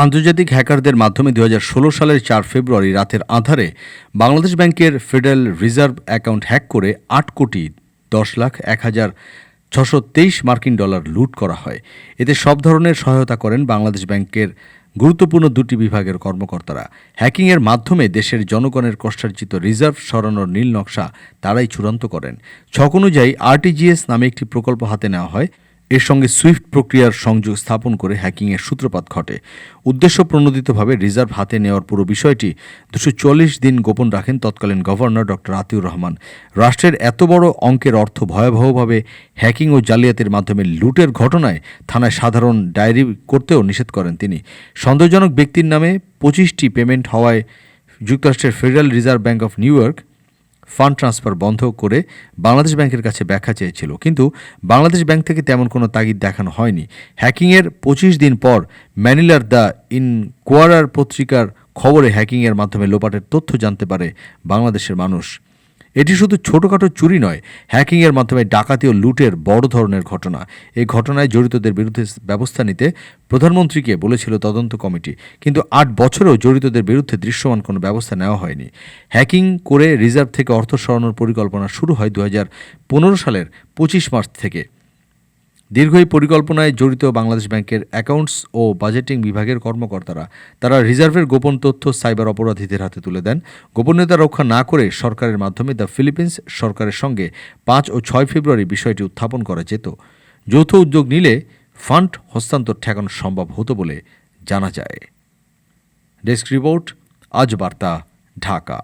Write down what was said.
আন্তর্জাতিক হ্যাকারদের মাধ্যমে ২০১৬ সালের ৪ ফেব্রুয়ারি রাতের আঁধারে বাংলাদেশ ব্যাংকের ফেডারেল রিজার্ভ অ্যাকাউন্ট হ্যাক করে ৮,১০,১,৬২৩ মার্কিন ডলার লুট করা হয়। এতে সব ধরনের সহায়তা করেন বাংলাদেশ ব্যাংকের গুরুত্বপূর্ণ দুটি বিভাগের কর্মকর্তারা। হ্যাকিংয়ের মাধ্যমে দেশের জনগণের কষ্টার্জিত রিজার্ভ সরানোর নীল নকশা তারাই চূড়ান্ত করেন। ছক অনুযায়ী আরটিজিএস নামে একটি প্রকল্প হাতে নেওয়া হয়। এর সঙ্গে সুইফট প্রক্রিয়ার সংযোগ স্থাপন করে হ্যাকিংয়ের সূত্রপাত ঘটে। উদ্দেশ্য প্রণোদিতভাবে রিজার্ভ হাতে নেওয়ার পুরো বিষয়টি ২৪০ দিন গোপন রাখেন তৎকালীন গভর্নর ড আতিউর রহমান। রাষ্ট্রের এত বড় অঙ্কের অর্থ ভয়াবহভাবে হ্যাকিং ও জালিয়াতির মাধ্যমে লুটের ঘটনায় থানায় সাধারণ ডায়েরি করতেও নিষেধ করেন তিনি। সন্দেহজনক ব্যক্তির নামে ২৫টি পেমেন্ট হওয়ায় যুক্তরাষ্ট্রের federal reserve bank of new York fund transfer বন্ধ করে বাংলাদেশ ব্যাংকের কাছে ব্যাখ্যা চেয়েছিল, কিন্তু বাংলাদেশ ব্যাংক থেকে তেমন কোনো তাগিদ দেখানো হয়নি। হ্যাকিংয়ের ২৫ দিন পর ম্যানিলার দ্য ইনকোয়ারার পত্রিকার খবরে হ্যাকিংয়ের মাধ্যমে লোপাটের তথ্য জানতে পারে বাংলাদেশের মানুষ। এটি শুধু ছোটোখাটো চুরি নয়, হ্যাকিংয়ের মাধ্যমে ডাকাতি ও লুটের বড় ধরনের ঘটনা। এই ঘটনায় জড়িতদের বিরুদ্ধে ব্যবস্থা নিতে প্রধানমন্ত্রীকে বলেছিল তদন্ত কমিটি, কিন্তু ৮ বছরেও জড়িতদের বিরুদ্ধে দৃশ্যমান কোনো ব্যবস্থা নেওয়া হয়নি। হ্যাকিং করে রিজার্ভ থেকে অর্থ সরানোর পরিকল্পনা শুরু হয় ২০১৫ সালের ২৫ মার্চ থেকে। দীর্ঘ এই পরিকল্পনায় জড়িত বাংলাদেশ ব্যাংকের অ্যাকাউন্টস ও বাজেটিং বিভাগের কর্মকর্তারা। তারা রিজার্ভের গোপন তথ্য সাইবার অপরাধীদের হাতে তুলে দেন। গোপনীয়তা রক্ষা না করে সরকারের মাধ্যমে দ্য ফিলিপিন্স সরকারের সঙ্গে ৫ ও ৬ ফেব্রুয়ারি বিষয়টি উত্থাপন করা যেত। যৌথ উদ্যোগ নিলে ফান্ড হস্তান্তর ঠেকানো সম্ভব হতো বলে জানা যায়। ডেস্ক রিপোর্ট, আজ বার্তা, ঢাকা।